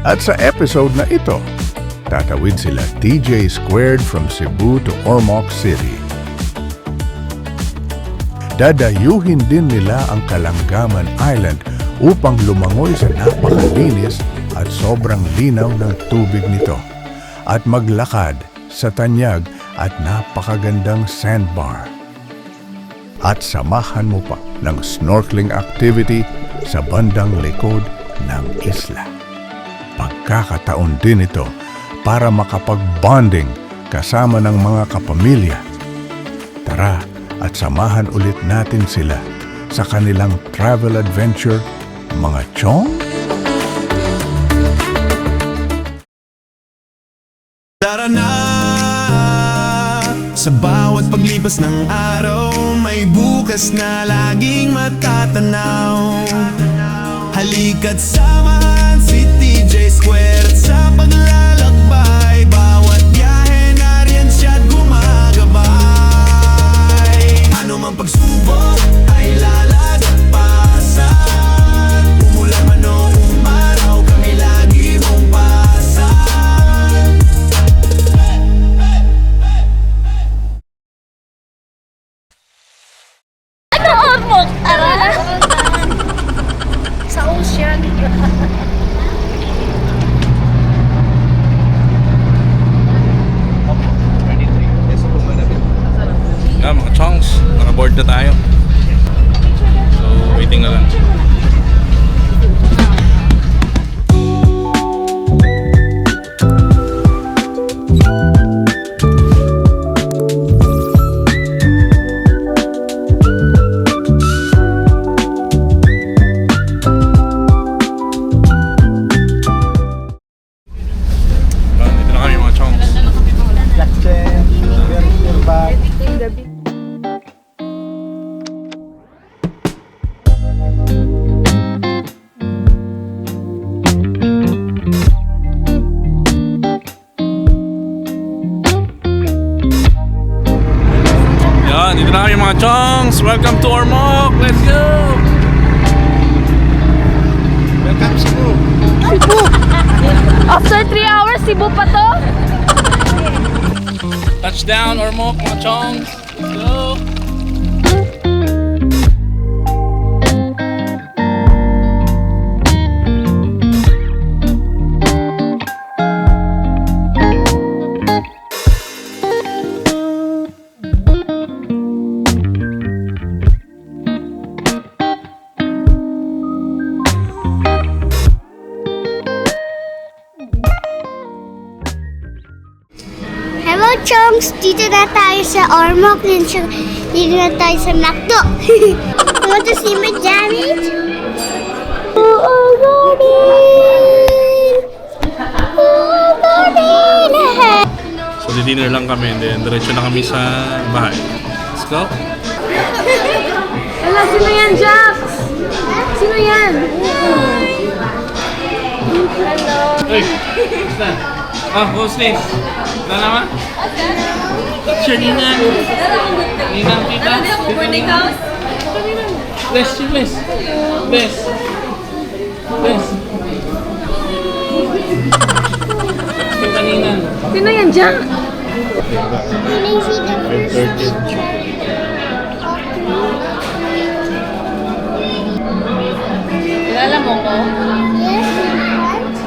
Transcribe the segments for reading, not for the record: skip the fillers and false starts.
At sa episode na ito, tatawid sila TJ Squared from Cebu to Ormoc City. Dadayuhin din nila ang Kalangaman Island upang lumangoy sa napakalinis at sobrang linaw ng tubig nito at maglakad sa tanyag at napakagandang sandbar. At samahan mo pa ng snorkeling activity sa bandang likod ng isla. Pagkakataon din ito para makapag-bonding kasama ng mga kapamilya. Tara at samahan ulit natin sila sa kanilang travel adventure, mga chong. Tara na! Sa bawat paglipas ng araw, may bukas na laging matatanaw. Halika't samahan si TJ Squared sa paglalakbay. Bawat biyahe nariyan siya't gumagabay. Ano mang pagsubok ay lalagpasan. Umulan man o umaraw, kami lagi mong pasan. Ano Ormoc? Tara! Sa ocean. Yeah, mga chongs, naka-board na tayo. So, waiting na lang. Dito na kami mga chongs. Yan, dito na kami mga chongs. Welcome to Ormoc. Let's go! Welcome Cebu. After 3 hours, Cebu pa to? Touchdown Ormoc mga chongs. Let's go! Hello, chunks! Dito na tayo sa Ormoc. Dito na tayo sa Nakto. Want to see my damage? Oh, garden! Oh, garden! So, di-dinner lang kami and then diretso na kami sa bahay. Let's go! Wala, sino yan, Jax? Sino yan? Hello. Hey! Basta? Ah, who's this? Wala naman? Sure, Ninang. Ninang kita. Boarding house? Bless you, bless. Bless. Bless. Kita Ninang. Sino yan, Jax? Can I see the first picture? Kilala mo ko? Yes, your front.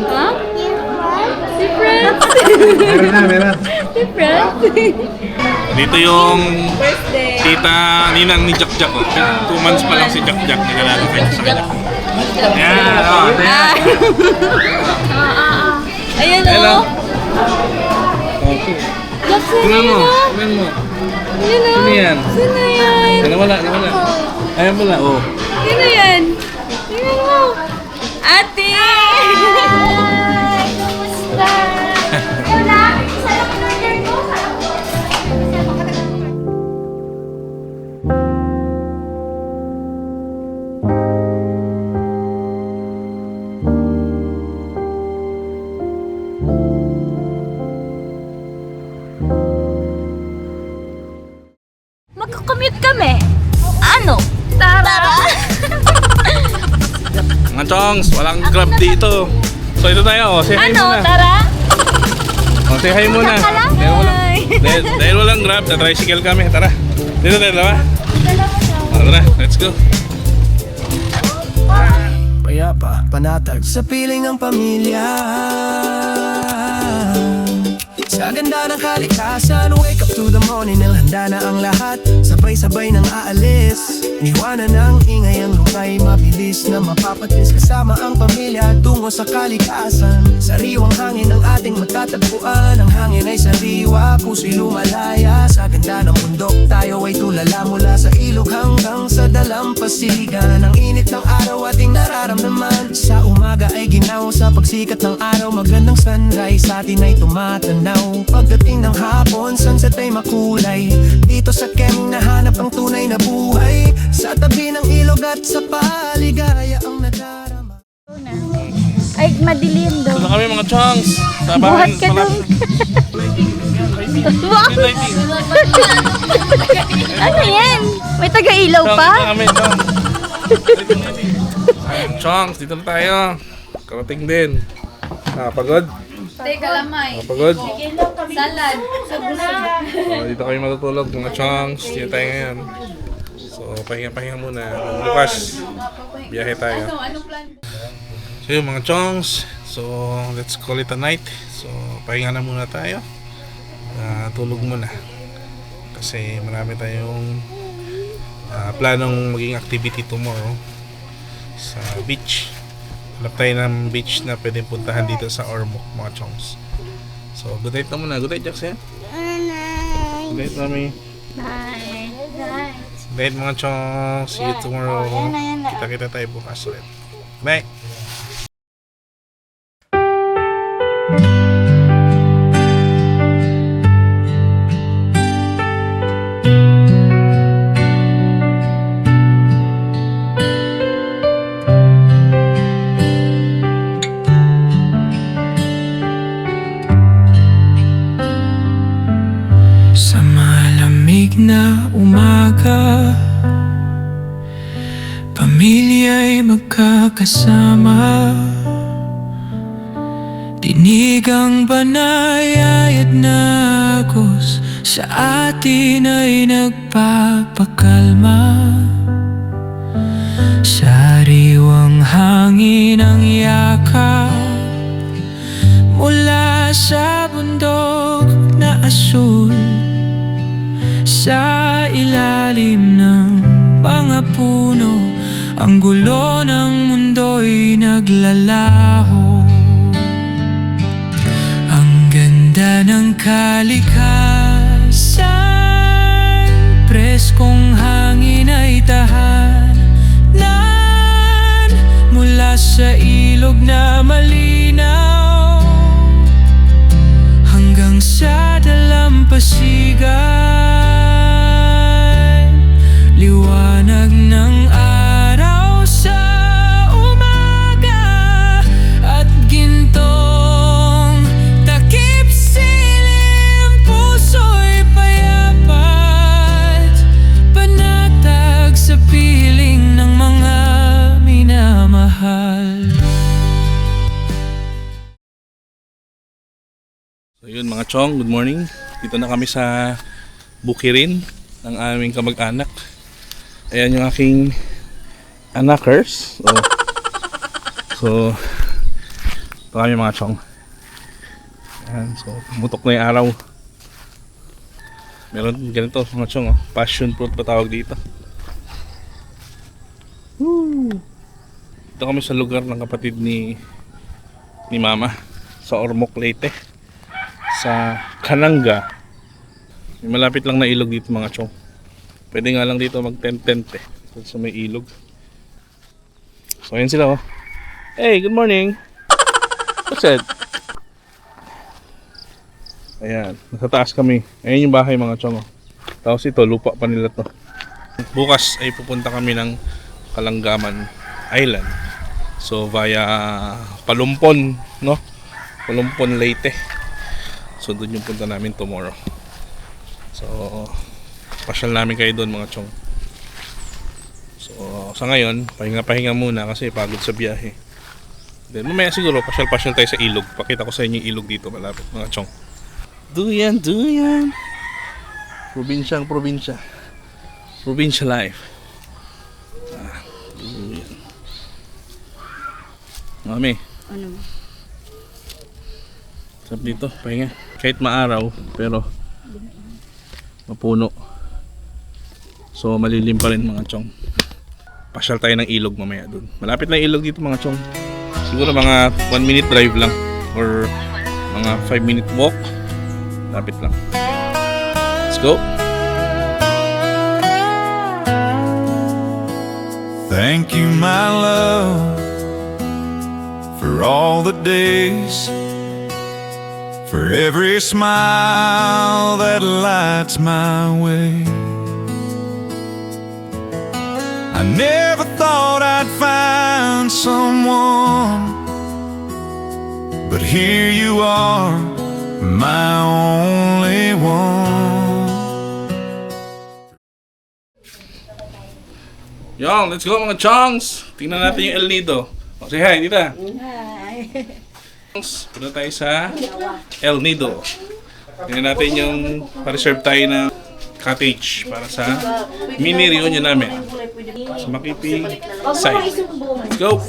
Ha? Your front. Si Friends. Meron. Si Friends. Dito yung Birthday. tita Ninang ni Jack Jack. 2 months pa lang si Jack Jack. Naglalakay niya sa kanya. Yan, oh, ayan. Ayan Hello. o. Okay. Jax, sino Tingnan mo. yan o? Tingnan mo. Ayan o. Sino yan? Sino yan? Nawala. Ayan pala, oh. Sino yan? Tingnan mo. Ate! Hi! Kumusta? Wala. Sarap ng order ko. Magko-commute kami. Ano? Tara! Mga chongs, walang grab dito. So ito tayo, say hi Ano, muna. tara? Say hi muna. Dahil walang grab, na tricycle kami. Tara. Dito tayo, dalawa. Tara, let's go. Payapa, panatag sa piling ng pamilya. Sa ganda ng kalikasan, wake up to the morning, handa na ang lahat. Sabay-sabay nang aalis, iwanan ng ingay ang lumay. Mabilis na mapapatis kasama ang pamilya tungo sa kalikasan. Sariwang hangin ang ating matatagpuan. Ang hangin ay sariwa, puso'y lumalaya. Sa ganda ng bundok, tayo ay tulala mula sa ilog hanggang sa dalampasigan. Ang init ng araw ating nararamdaman. Sa umaga ay ginaw sa pagsikat ng araw. Magandang sunrise sa atin ay tumatanaw. Pagdating ng hapon, sunset ay makulay. Dito sa Keming nahanap ang tunay na buhay. Sa tabi ng ilog at sa paligaya ang nadarama. Ay, madilim daw. Ito na kami mga chongs. Sa Buhat bahay. ka dong. Ano yan? May taga-ilaw pa? Chongs, kami, chongs. Chongs, dito na tayo. Karating din. Pagod? Teka lamay. Pagod? Salad. Dito kami matutulog mga chongs. Dito tayo ngayon. So, pahinga-pahinga muna. Bukas, biyahe tayo. So yun mga chongs. So, let's call it a night. So, pahinga na muna tayo. Tulog muna. Kasi marami tayong planong maging activity tomorrow sa beach. Hanap tayo ng beach na pwedeng puntahan dito sa Ormoc mga chongs. So, good night na muna. Good night, Jax, eh? Good night, mami. Bye. Good night, mga chongs. See you tomorrow. Kita-kita tayo bukas ulit. Good night. Sa malamig na umaga, pamilya'y magkakasama. Dinig ang banayad na agos sa atin ay nagpapakalma. Sariwang hangin ang yakap mula sa bundok na asul. Sa ilalim ng mga puno, ang gulo ng mundo'y naglalaho. Ang ganda ng kalikasan, preskong hangin ay tahanan mula sa ilog na malinaw hanggang sa dalampasigan. Liwanag ng araw sa umaga at gintong takip silim. Puso'y payapat, panatag sa piling ng mga minamahal. So yun mga chong, good morning. Dito na kami sa Bukirin ng aming kamag-anak. Ayan yung aking anakers. So ito kami mga chong. Ayan, so pumutok na yung araw. Meron ganito mga chong, passion fruit pa tawag dito. Woo! Ito kami sa lugar ng kapatid ni mama sa Ormoc, Leyte, sa Kananga. May malapit lang na ilog dito mga chong. Pwede nga lang dito mag-tent-tent sa may ilog. So ayan sila Hey, good morning. What's that? Ayan, nasa taas kami. Ayan yung bahay mga chong Tapos ito, lupa pa nila to. Bukas ay pupunta kami ng Kalangaman Island. So via Palumpon, no? Palumpon, Leyte. So doon yung punta namin tomorrow. So pasyal namin kayo doon mga chong. So sa ngayon, pahinga-pahinga muna kasi pagod sa biyahe. Then mamaya siguro pasyal-pasyal tayo sa ilog. Pakita ko sa inyo yung ilog dito malapit mga chong. Duyan, duyan. Probinsyang probinsya. Provincial life. Duyan. Mami. Ano? Sarap dito, pahinga. Kahit maaraw, pero mapuno. So malilim pa rin mga chong. Pasyal tayo ng ilog mamaya dun. Malapit lang ilog dito mga chong. Siguro mga 1 minute drive lang or mga 5 minute walk. Lapit lang. Let's go. Thank you, my love, for all the days, for every smile that lights my way. I never thought I'd find someone, but here you are, my only one. Yo, let's go mga chongs! Tingnan natin yung El Nido. Oh, say hi, Tita. Hi. Punta tayo sa El Nido. Tingnan natin yung pa-reserve tayo na cottage para sa mini reunion namin sa Makipi side. Let's go!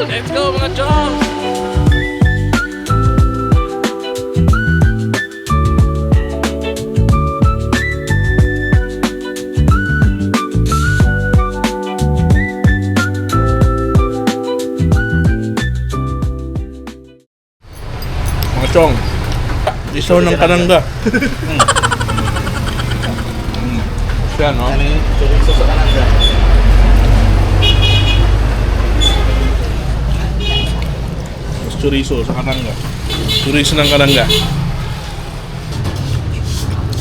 Let's go mga chongs! Mga chong, isaw ng kanangga. Siya, no? Mas chorizo sa kanangga. Chorizo ng kanangga.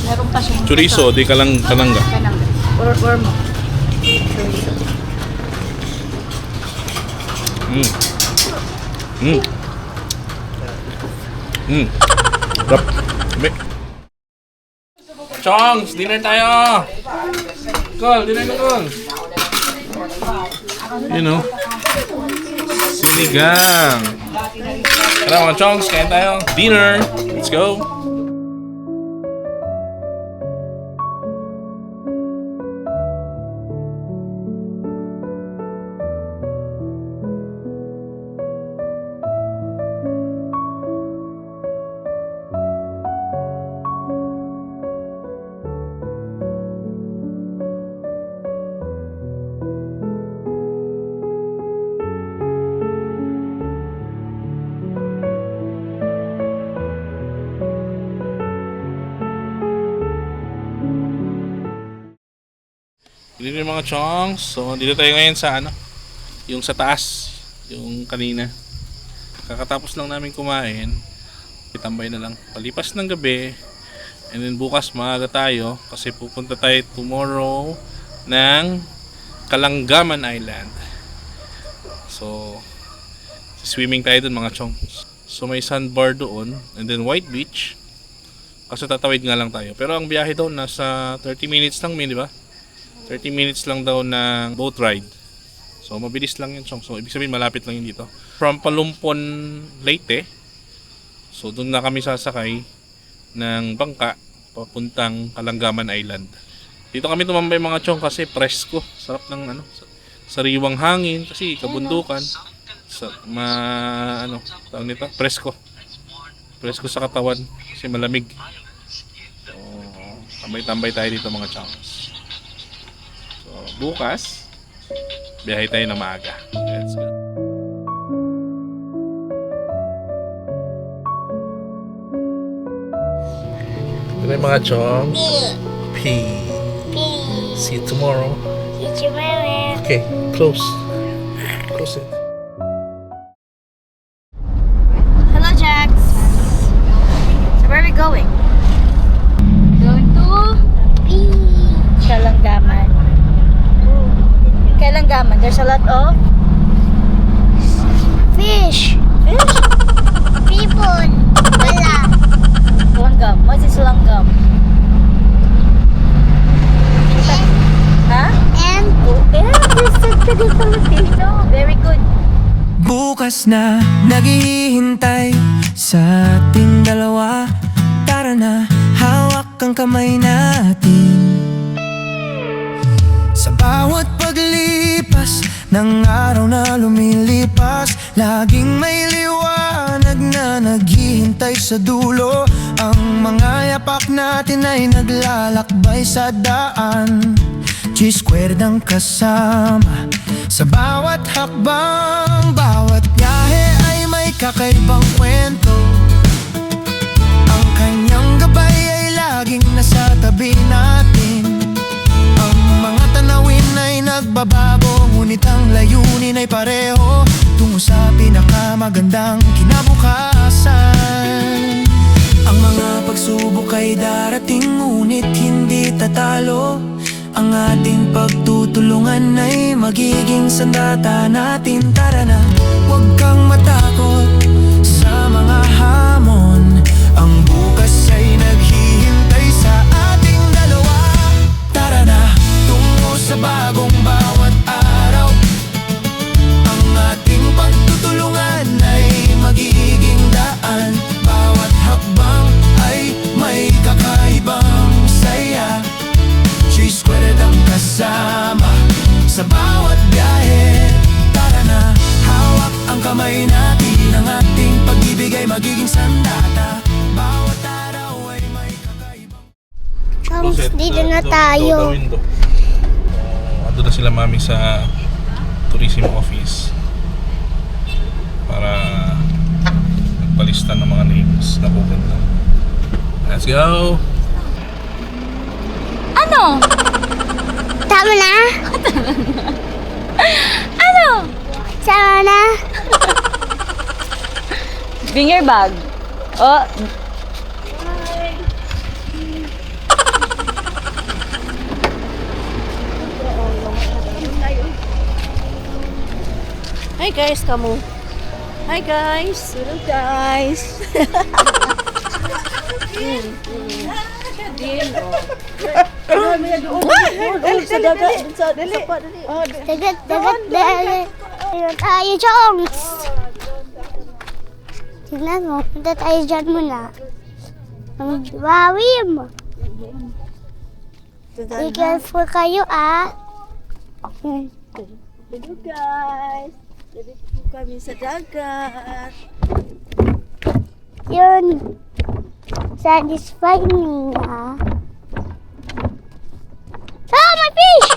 Meron pa siyang Chorizo, di kanangga. kanang. Or mo. Sarap. Chongs, dinner tayo! Call, dinner na call! You know, sinigang! Tara mga chongs, kain tayo! Dinner! Let's go! Dito yung mga chongs. So, dito tayo ngayon sa yung sa taas, yung kanina. Kakatapos lang namin kumain. Itambay na lang. Palipas ng gabi. And then bukas maaga tayo kasi pupunta tayo tomorrow ng Kalangaman Island. So, swimming tayo dun mga chongs. So, may sandbar doon. And then white beach. Kasi tatawid nga lang tayo. Pero ang biyahe daw nasa 30 minutes lang, di ba? 30 minutes lang daw ng boat ride. So mabilis lang yun, chong. So ibig sabihin malapit lang yun dito. From Palumpon, Leyte. So doon na kami sasakay ng bangka papuntang Kalangaman Island. Dito kami tumambay mga chong kasi presko. Sarap ng sariwang hangin kasi kabundukan. Tawag nito, presko. Presko sa katawan kasi malamig. So tambay-tambay tayo dito mga chong. Bukas, biyahe tayo na maaga. Let's go. Bye mga chongs. Peace. See you tomorrow. Okay, close. Close it. Hello, Jax. So where are we going? Going to Kalanggaman. Kalanggaman. There's a lot of Fish. fish. People. Wala. Langgam. What is langgam? Huh? And Yeah, this is pretty Filipino. Very good. Bukas na naghihintay sa ating dalawa. Tara na, hawak ang kamay natin. Sa bawat paglipas ng araw na lumilipas, laging may liwanag na naghihintay sa dulo. Ang mga yapak natin ay naglalakbay sa daan, G-squared kasama sa bawat hakbang. Bawat biyahe ay may kakaibang kwento. Ang kanyang gabay ay laging nasa tabi natin. Ang mga tanawin ay nagbabago, ngunit ang layunin ay pareho, tungo sa pinakamagandang kinabukasan. Ang mga pagsubok ay darating, ngunit hindi tatalo. Ang ating pagtutulungan ay magiging sandata natin. Tara na, huwag kang matakot sa mga hamon. Ang bukas ay naghihintay sa ating dalawa. Tara na, tungo sa bagong bawat araw. Ang ating pagtutulungan ay magiging daan. Bawat hakbang ay may kakaibang saya. G-squared ang kasama sa bawat biyahe. Tara na, hawak ang kamay natin. Ang ating pag-ibig ay magiging sandata. Bawat araw ay may kakaibang. Chongs, dito na The tayo. window. Ando na sila mami sa tourism office para magpalista ng mga names na pupunta. Let's go! Ano? Tama na? Ano? Tama na? Bring your bag. Oh. Hi guys, kamu. Hi guys. Hello guys. Dagat. Ayun tayo, Chongs. Tignan mo, punta tayo dyan muna. Ang bawi mo. Be careful kayo, ah. Hello guys. Dito po kami sa dagat. Yun. Satisfying me, ah. Oh, my fish!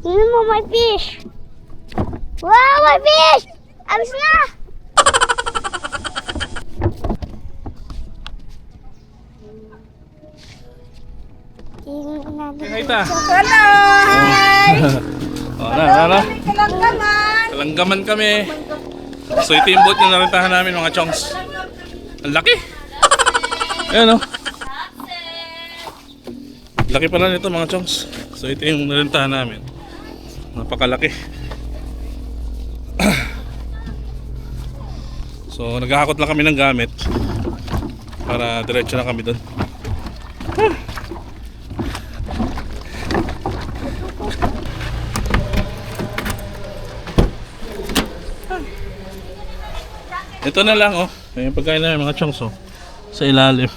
Tingnan mo, my fish! Wow, my fish! Abis na! Tingnan natin. Hey, Haita! Hello! Oh, na. Kalanggaman! Kalanggaman kami. So ito yung boat na narentahan namin mga chongs. Ang laki! Ayan o. Laki pala nito mga chongs. So ito yung narentahan namin. Napakalaki. So naghahakot lang kami ng gamit para diretso na kami doon. Ito na lang oh. Yung pagkain namin mga chongs oh. Sa ilalim.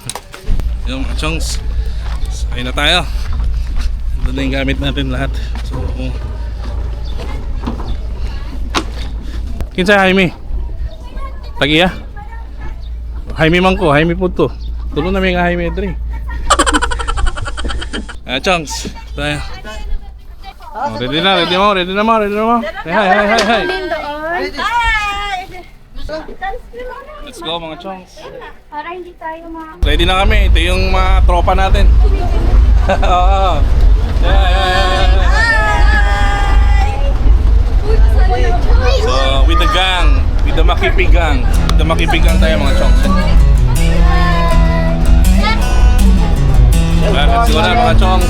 Yung mga chongs. Ayun na tayo. Ito na yung gamit natin lahat. So Kinsa Jaime? Tagiya? Jaime man ko, Jaime po to. Tulong namin nga Jaime Dre. Chongs. Tayo. Oh, ready na mo. Hi. Let's go mga chongs. Para hindi tayo Ready na kami. Ito yung mga tropa natin. Oo. Yeah. So, with the gang. With the Makipig gang. With the Makipig gang tayo mga chongs. Let's go na mga chongs.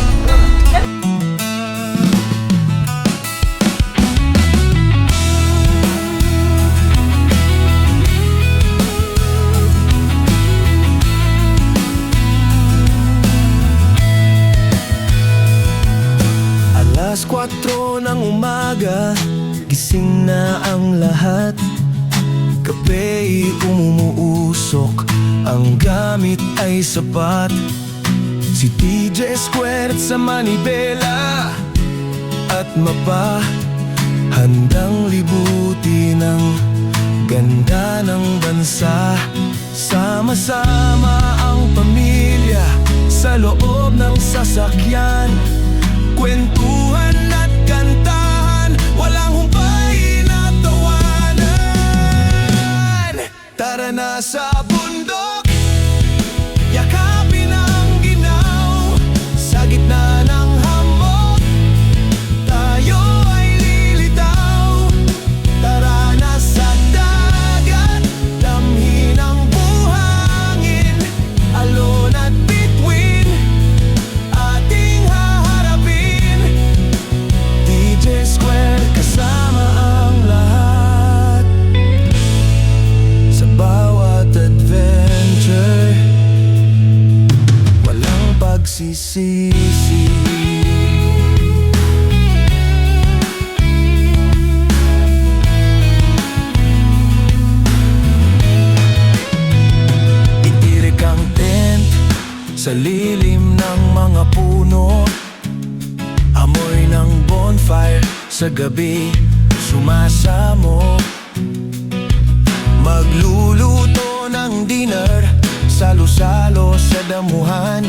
Alas 4 ng umaga, gising na ang lahat. Kape'y umumuusok, ang gamit ay sapat. Si TJ Squared sa manibela at mapa, handang libutin ang ganda ng bansa. Sama-sama ang pamilya sa loob ng sasakyan, kwentuhan at kantahan, walang humpay na tawanan. Tara na sa bundok, yakapin ang ginaw, sa gitna ng hamog, tayo ay lilitaw. Tara na sa dagat, damhin ang buhangin, alon at bituin, ating haharapin. DJ Squared kasama ang lahat, sa bawat adventure, walang pagsisisi. Itirik ang tent sa lilim ng mga puno, amoy ng bonfire sa gabi sumasamo. Magluluto ng dinner, salo-salo sa damuhan.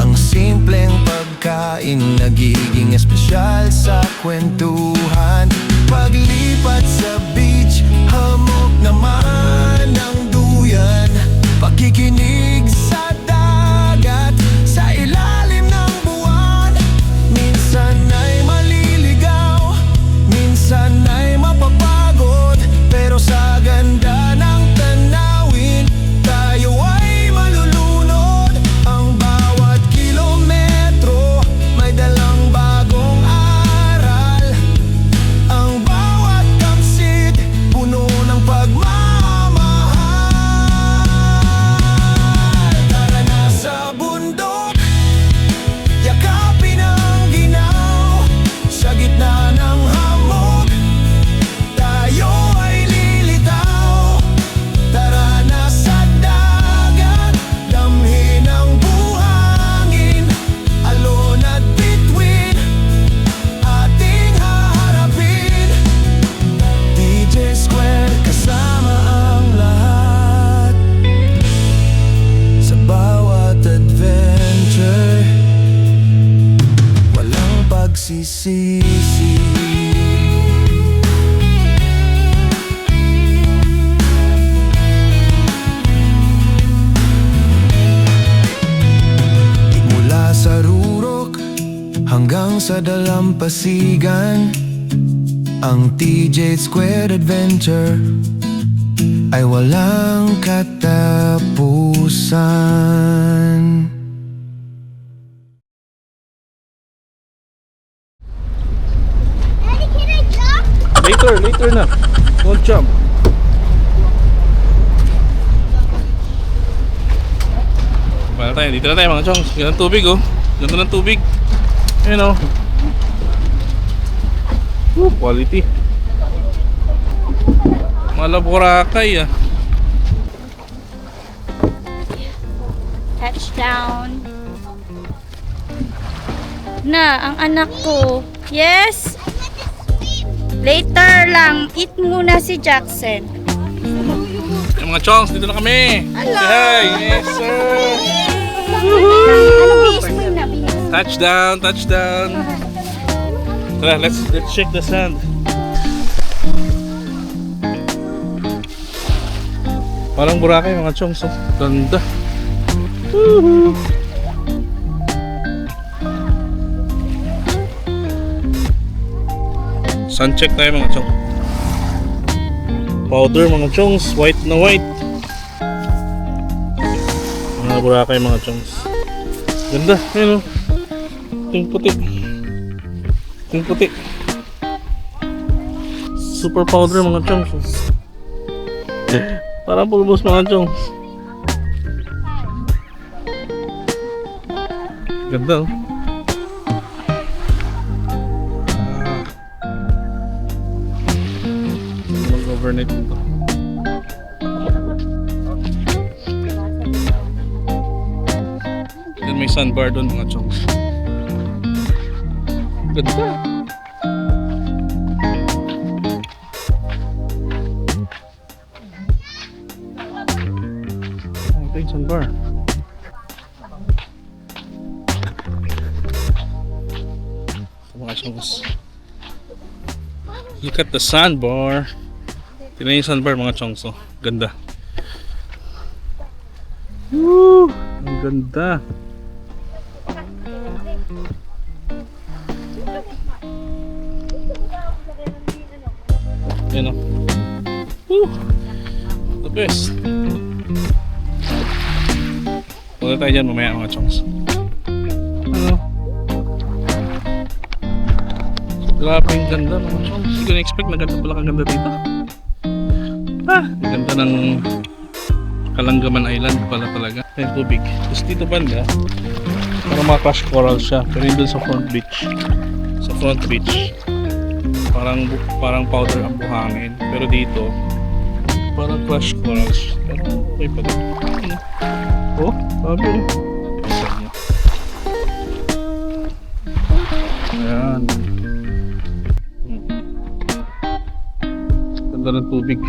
Ang simpleng pagkain nagiging espesyal sa kwentuhan. Paglipat sa beach, hamog naman ang duyan. Pakikinig sa dagat, sa ilalim ng buwan. Minsan ay maliligaw, minsan ay mapapagod, pero sa ganda ng tanawin, tayo ay malulunod. Ang bawat kilometro may dalang bagong aral, ang bawat kamsit puno ng pagmamahal. Tara na sa bundok, yakapin ang ginaw, sa gitna ng hamog, tayo ay lilitaw. Tara na sa dagat, damhin ang buhangin, alon at bituin, ating haharapin. DJ Squared kasama ang lahat, sa bawat adventure, walang pagsisisi. Mula sa rurok hanggang sa dalampasigan, ang TJ Squared Adventure ay walang katapusan. Daddy, can I jump? Later na. Don't jump. Wala tayo, dito na tayo mga chongs. Ganda ng tubig oh. Ganda ng tubig. Ayun oh. Quality. Malaborakay ah. Touchdown. Na, ang anak ko. Yes? Later lang. Eat muna si Jackson. Yung mga chongs, dito na kami. Hello. Say hi. Yes sir. Ano bihis mo yun na? Bihis. Touchdown, touchdown. Tara, let's shake the sand. Parang Boracay mga chongs. Oh. Ganda. Woohoo! Sun check tayo mga chongs. Powder mga chongs. White na white. Mga Boracay mga chongs. Ganda. Ayun o. Ting puti. Ting puti. Super powder mga chongs. Parang pulbos mga chongs. Ganda oh. Mag-overnight dito. Then may sandbar doon mga chongs. Ganda. Ito yung sandbar. Mga chongs. Look at the sandbar. Tignan yung sandbar mga chongs. Oh. Ganda. Woo! Ang ganda. Yan o. Woo! The best. Punta tayo dyan mamaya mga chongs. Ano? Grabe yung ganda mga chongs. Hindi ko na-expect na ganda pala kaganda dito. Ang ganda ng Kalanggaman Island pala talaga. Yung tubig. Tapos dito banda, parang mga crush coral siya. Pero yun dun sa front beach. Sa front beach, parang powder ang buhangin. Pero dito, parang crush corals. Pero okay pa din. Oh, sabi oh. Ayan. Ganda ng tubig.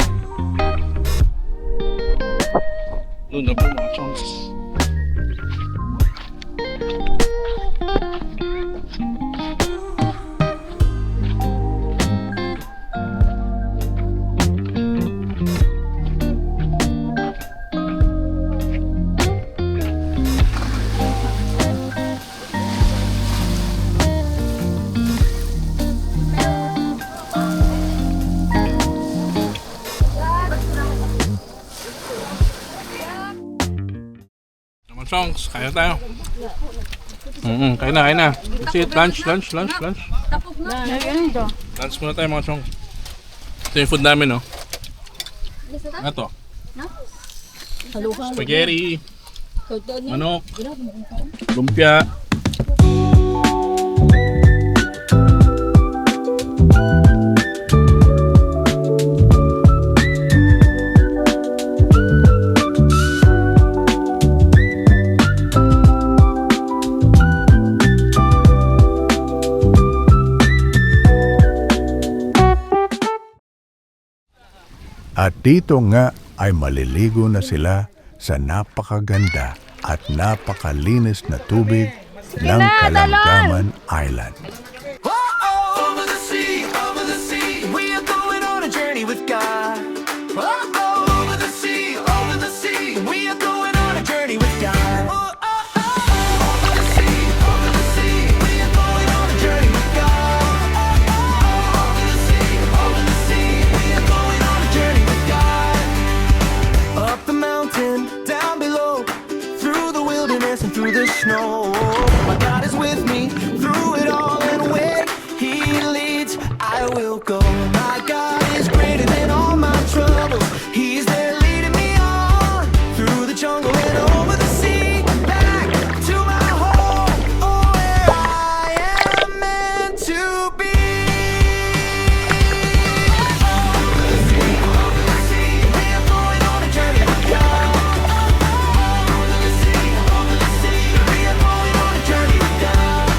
Doon na po mga chongs. Chongs, kaya tayo. Kain na. Let's eat. Lunch. Lunch muna tayo mga chongs. Ito yung food namin, no? Ito. Spaghetti. Manok. Lumpia. At dito nga ay maliligo na sila sa napakaganda at napakalinis na tubig ng Kalanggaman Island. Over the sea, we are going on a journey with God. Over the sea, we are going on a journey with God. Over the sea, we are going on a journey with God. Over the sea, we are going on a journey with God. Up the mountain, down below, through the wilderness and through the snow. My God is with me through it all, and where He leads, I will go. My God is greater than all my troubles. He's there leading me on through the jungle and over the sea, back to my home, oh, where I am meant to be. Over the sea, we are going on a journey with God. Over the sea, we are going on a journey with God.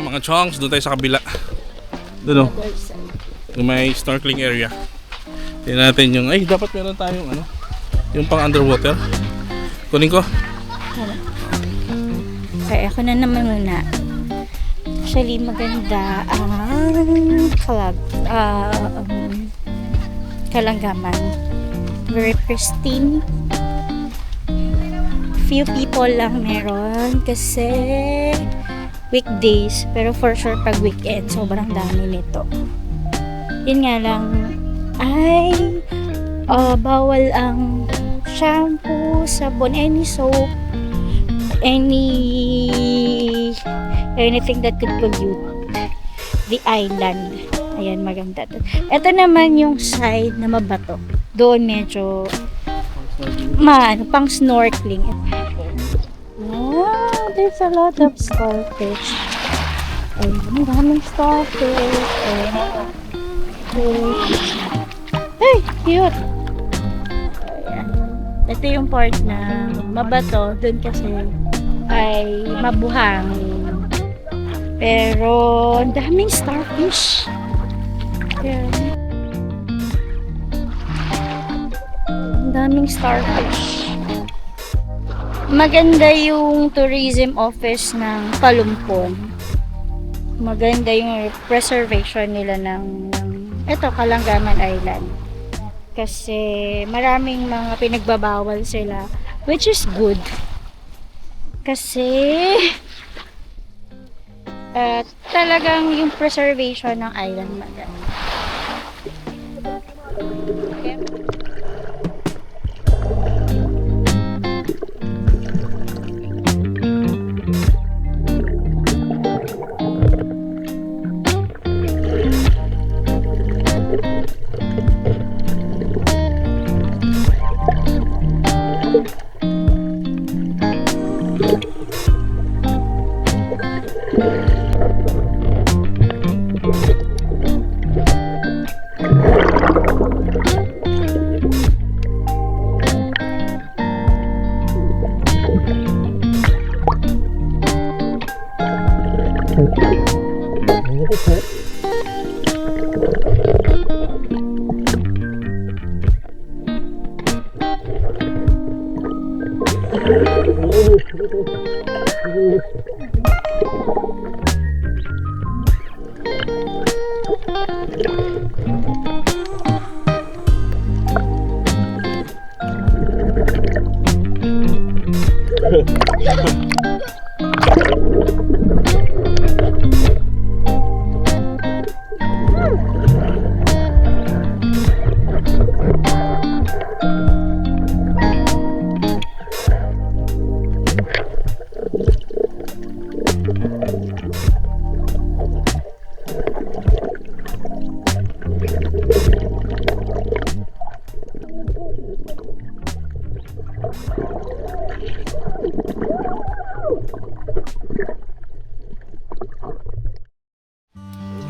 mga chongs, doon tayo sa kabila. Doon, oh. Yung may snorkeling area. Tingnan natin yung, ay, dapat meron tayong ano, yung pang underwater. Kunin ko. Okay, ako na naman muna. Actually, maganda ang Kalanggaman. Very pristine. Few people lang meron kasi weekdays, pero for sure pag weekend sobrang dami nito. Yun nga lang ay bawal ang shampoo, sabon, any soap, anything that could pollute the island. Ayan, maganda doon. Ito naman yung side na mabato. Doon medyo pang snorkeling. Oh, there's a lot of starfish. Ayun, daming starfish. Hey, cute! Ayan. Ito yung part na mabato. Doon kasi ay mabuhangin. Pero, ang daming starfish. Ayan. Ang daming starfish. Maganda yung tourism office ng Palumpon. Maganda yung preservation nila ng ito, Kalanggaman Island. Kasi maraming mga pinagbabawal sila, which is good. Kasi talagang yung preservation ng island maganda. Okay.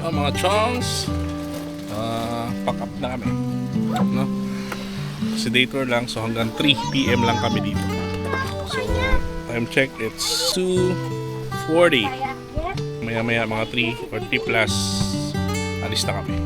Mga chongs, pack up na kami, no? Kasi day tour lang, so hanggang 3 PM lang kami dito. So time check, it's 2:40. Maya maya mga 3 or 3 plus alis na kami.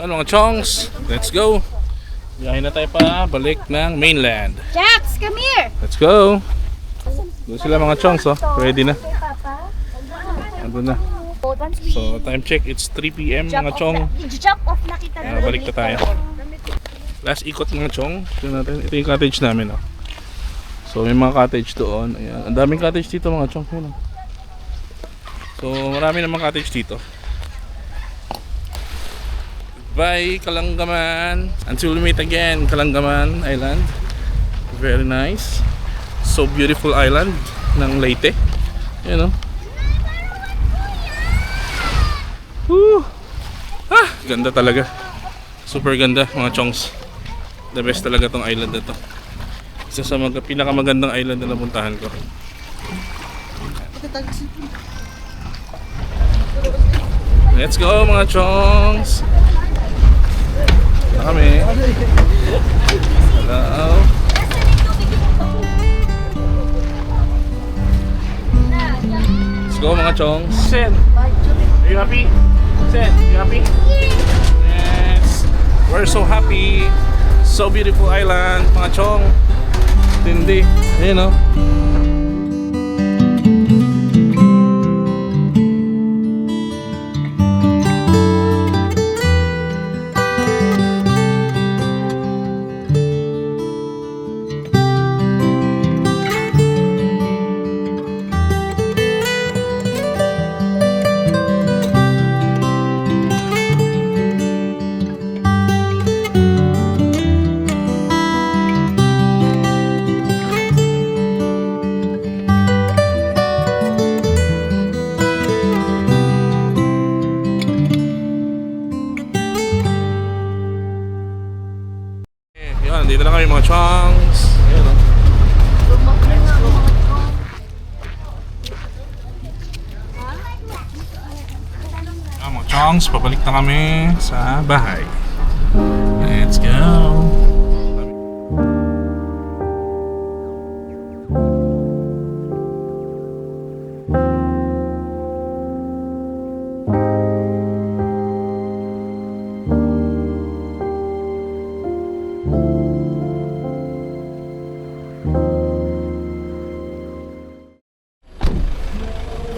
Ano mga chongs? Let's go! Biyahe na tayo pa balik ng mainland. Jax, come here! Let's go! Doon sila mga chongs, oh. Ready na. Andun na. So, time check. It's 3 p.m. mga chong. Jump off na kita. Balik na tayo. Last ikot mga chong. Ito natin. Ito yung cottage namin, oh. So, may mga cottage doon. Ayan. Ang daming cottage dito mga chong. Ayan, oh. So, marami namang cottage dito. Bye, Kalangaman. Until we meet again, Kalangaman Island. Very nice. So beautiful island ng Leyte. You know. Woo! Ah, ganda talaga. Super ganda mga chongs. The best talaga tong island na to. Isa sa mga pinakamagandang island na napuntahan ko. Let's go mga chongs. Kami. Hello. Let's go mga chongs. Sen, are you happy? Sen, you happy? Yes. We're so happy. So beautiful island, mga chong. Tindi. Ayun, no? Yun, dito na kami mga chongs. Ayun, no? Mga chongs, pabalik na kami sa bahay. Let's go!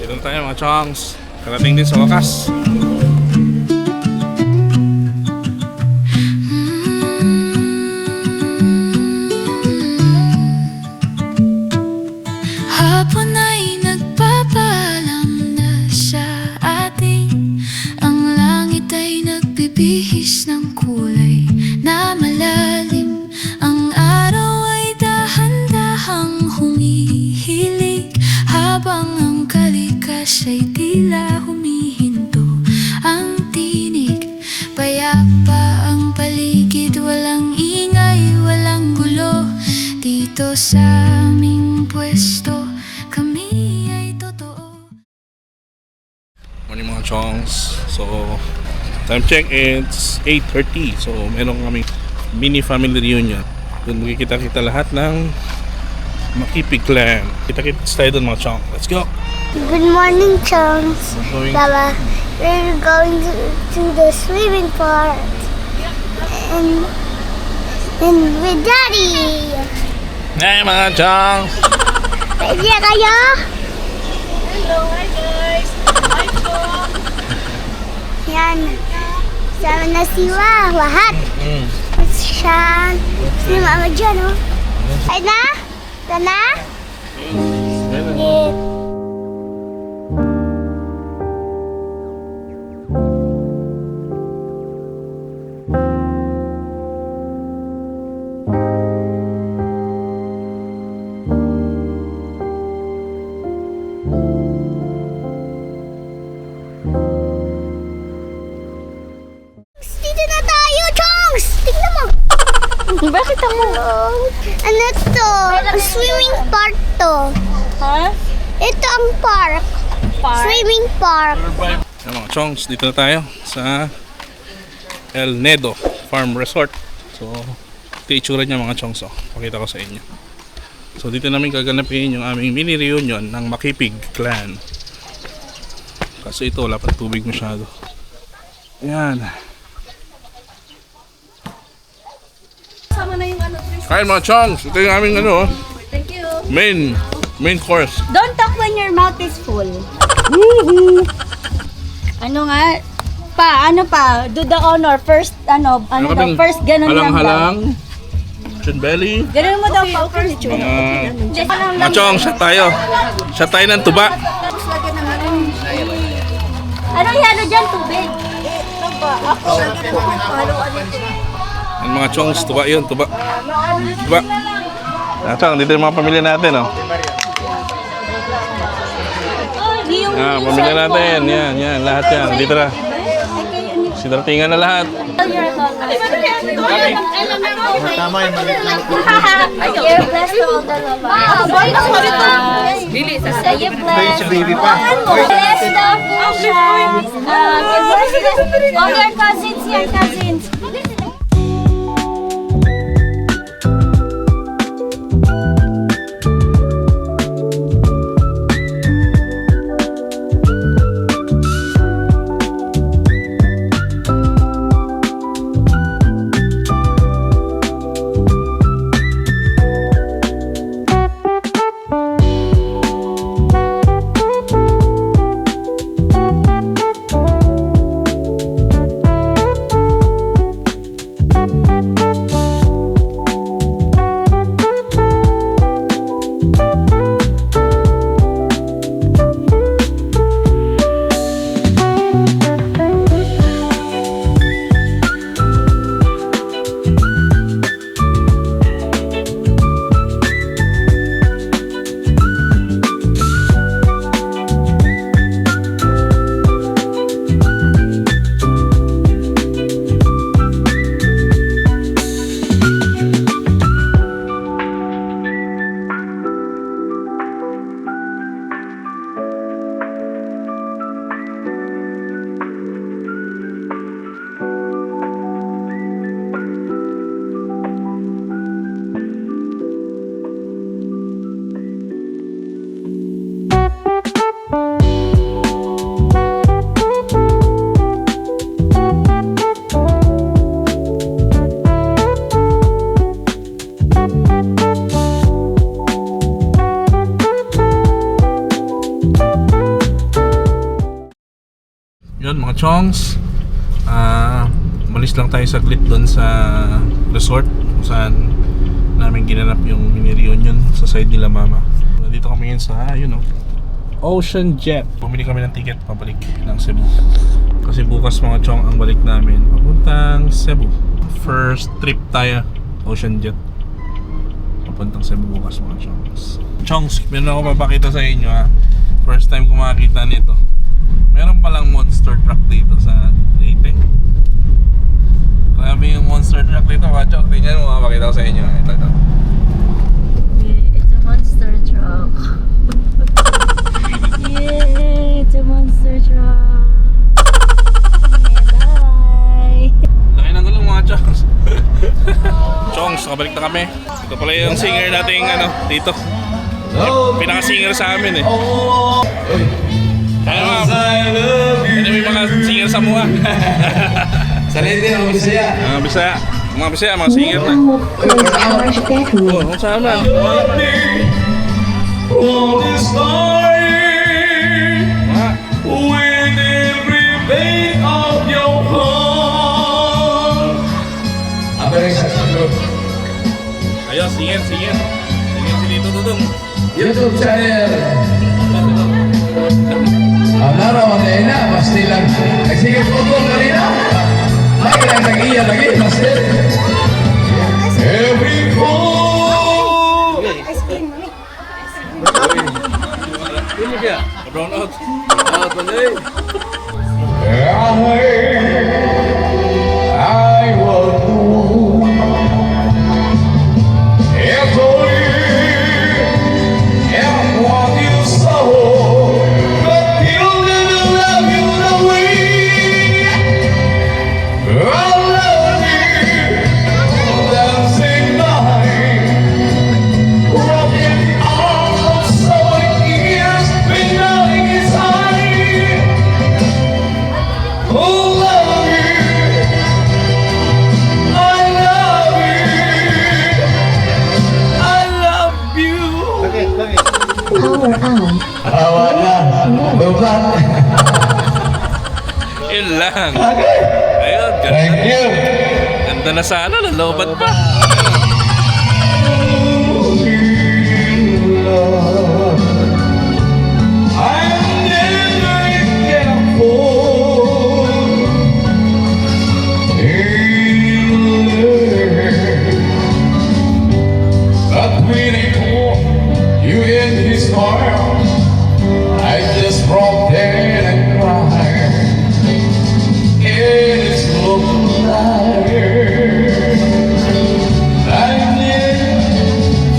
Dito na tayo mga chongs. Karating din sa wakas. Hapon ay nagpapaalam na sa atin. Ang langit ay nagbibihis ng kulay na malalim. Ang araw ay dahan-dahang humihilig, habang ang kalikas ay tila humihinto ang tinig. Payapa ang paligid, walang ingay, walang gulo. Dito sa aming pwesto, kami ay totoo. Morning mga chongs. So, time check, it's 8:30. So, meron kami mini family reunion. Doon magkikita-kita lahat ng Makipig Clan. Kita-kits tayo doon mga chong. Let's go! Good morning, chunks. We're going- Baba, we're going to the swimming part. And with Daddy. Hey mga chongs! Ready na kayo? Yan. Sama na si Wahat. Siya. Si Mama dyan, oh. Ay na? Ito na? Sige. Dito na tayo, Chongs! Tignan mo! Bakit mo? Ano to? Swimming park to. Ha? Ito ang park. Swimming park. Yan mga chongs, dito na tayo sa El Nedo Farm Resort. So, ito yung itsura niya mga chongs. Oh. Pakita ko sa inyo. So, dito namin gaganapin yung aming mini reunion ng Makipig Clan. Kasi ito, wala pa tubig masyado. Yan. Kain mga chongs. Ito yung aming ano, Thank you. main course. Don't talk when your mouth is full. Ano nga? Ano pa? Do the honor. First, daw? First, ganun lang daw. Halang-halang. Chin belly. Ganun mo daw pa. First, Mga chongs, shot tayo. Shot tayo ng tuba. Ano ihalo dyan? Tubig. Ang mga chongs, tuba yun, tuba. Tuba. Chong, dito yung mga pamilya natin, oh. Pamilya natin. Yan, lahat yan. Dito na. Sidartingan na lahat. Tama yung mali. You're blessed to all the love. Say you're blessed. Baby pa. Blessed the fusion. All your cousins. Yun mga chongs, umalis lang tayo saglit doon sa resort kung saan namin ginanap yung mini reunion sa side nila mama. Nandito kami ngayon sa Ocean Jet. Bumili kami ng ticket pabalik ng Cebu kasi bukas mga chong ang balik namin papuntang Cebu. First trip tayo Ocean Jet papuntang Cebu bukas mga chongs. Chongs, meron ako papakita sa inyo ha. First time ko makakita nito. Meron palang monster truck dito sa Leyte. Grabe yung monster truck dito mga chok. Tingnan mo, makakita ko sa inyo. Ito. It's a monster truck. Yeah, it's a monster truck. Bye. Laki ng gulong mga chongs. Chongs, nakabalik na kami. Ito pala yung singer nating dito. Pinaka-singer sa amin eh. Ano ma'am? Ano may mga singer sa mua? Sa Leyte, mga Bisaya. Mga Bisaya, mga singer na. Oh, sana. With every beat of your heart. Ayos, singer. Singer si Lito Dudong. YouTube channel. Naraw ang ina, basti lang. Nagsige football kanina. Ay, kailang nag-iya lagi, basti. Every fall. Ini dia. Brown out. I will do every what you saw, but you'll never love you the way I love you. Dancing by broken arms, so it is been dying inside. lang. Okay. Ayun, Thank ganda. you. Ganda na sana, nalobat pa. I'm never careful but when he caught you in his arms, I just broke down and cried. It's looking like I did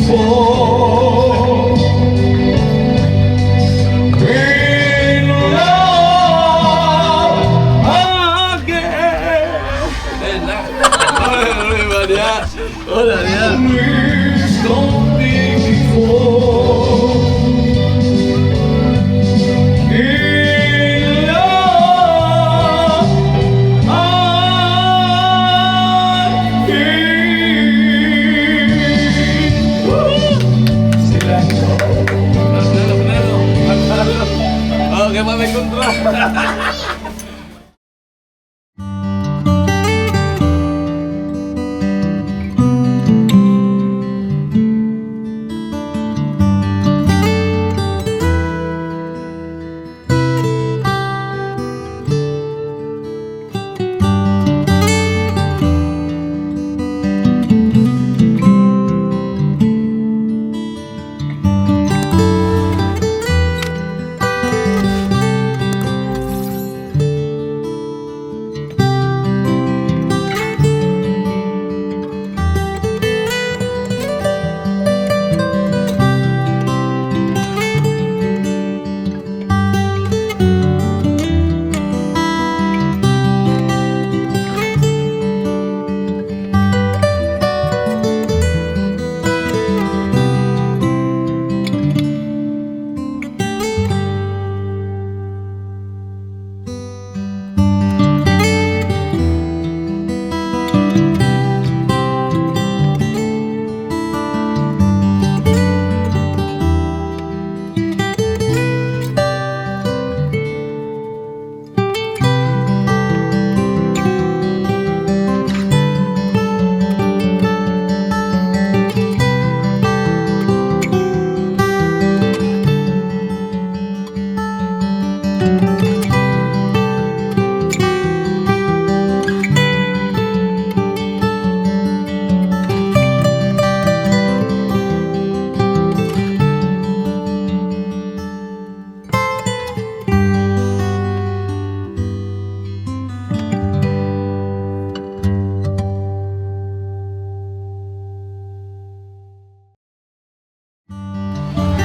fall in love again. Please don't be before in love Okay, may kontra.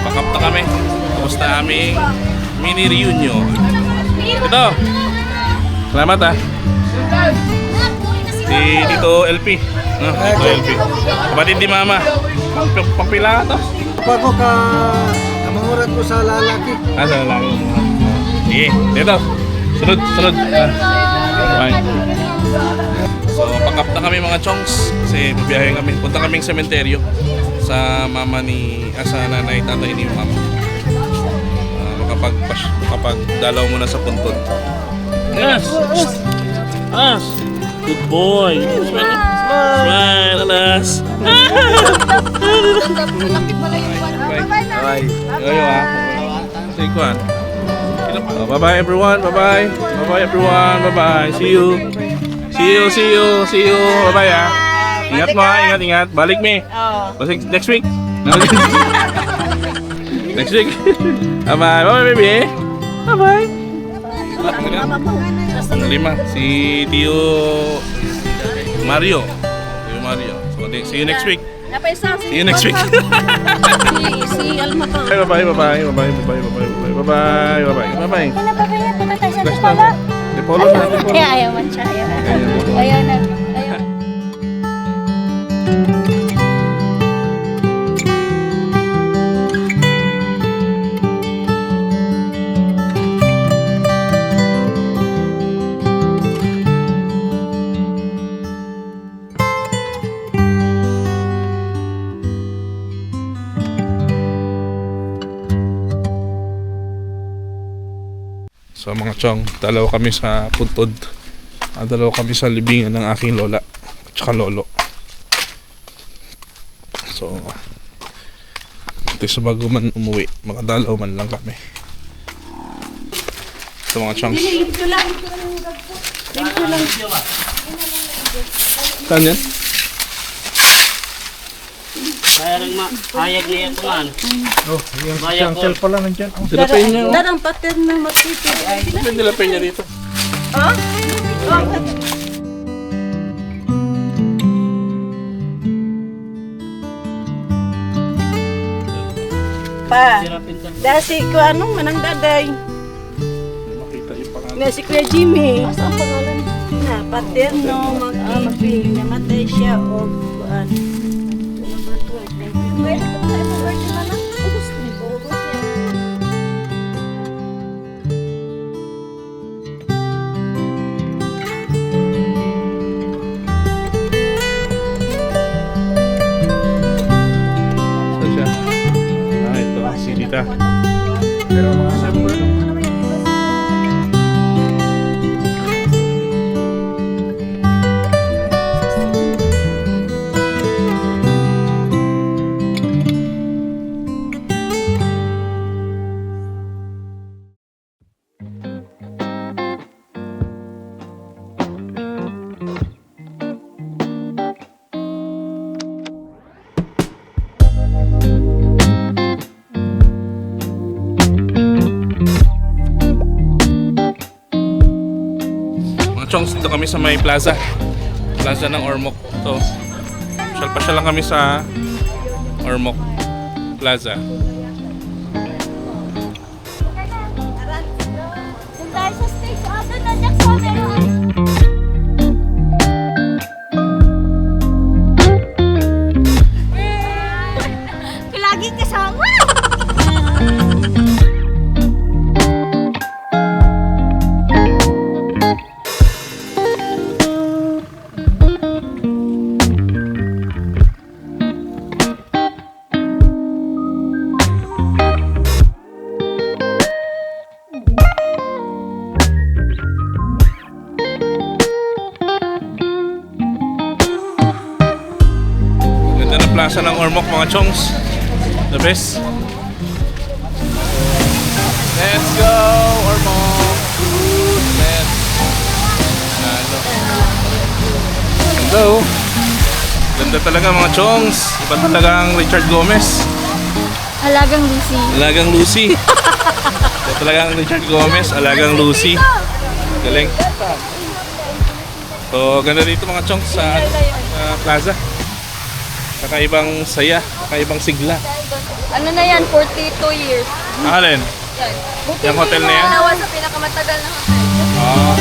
Pakapta kami. Tapos na aming mini reunion. Ito. Salamat ah. Si Tito LP. No, Tito LP. Kapatid ni Mama. Pangpila to. Ako ka kamangurat ko sa lalaki. Sa lalaki. Sige, dito. Sunod. Bye. So, pakapta kami mga chongs. Kasi bubiyahe kami. Punta kaming sementeryo sa mama ni sa nanay tatay ni Mama. Makapagdalaw muna sa puntod. Yes. Good boy. Smile, alas. Bye. Ayo ah. Say kuan. Bye-bye everyone. Bye-bye. Bye-bye everyone. Bye-bye. See you. Bye-bye ah. Ingat mo ha. Ingat. Balik mi. Balik next week. Next week. Bye-bye. Bye-bye baby. Bye-bye. Panglima, si Tio Mario. So, see you next week. See you next week. Bye-bye. Next time. Polo na. Ayaw man siya. Ayaw na. So So mga chong, dalaw kami sa puntod. Dalaw kami sa libingan ng aking lola at saka lolo. So ito sa bago man umuwi, makadalaw man lang kami. Ito mga chongs. Saan yan? Hayag niya ito man. Oh, yung pala nandyan. Oh. Dilapin niya. Darang pater na matipid ay. Dilapin niya dito. Pa. Dasi ko anong manang daday. Makita yung pangalan. Na si Kuya Jimmy. Asa ang pangalan? Na paterno mag-ibig. Namatay siya o kuan. Saan siya? Ito, si Tita. Pero mga sample. Mga chongs, dito kami sa may plaza. Plaza ng Ormoc. So, pasyal lang kami sa Ormoc Plaza. Doon tayo sa stage. Doon na Jackson. Lagi kasama. Ganda ng plaza ng Ormoc mga chongs. The best. Let's go Ormoc. Let's. Hello. Ganda talaga mga chongs. Iba talaga ang Richard Gomez. Alagang Lucy. Alagang Lucy. Iba talaga ang Richard Gomez. Alagang Lucy. Galing. So ganda dito mga chongs sa plaza. Kakaibang saya, kakaibang sigla. Ano na yan? 42 years. Alin? Yung hotel na yan? Dalawa sa pinakamatagal na hotel. Ah.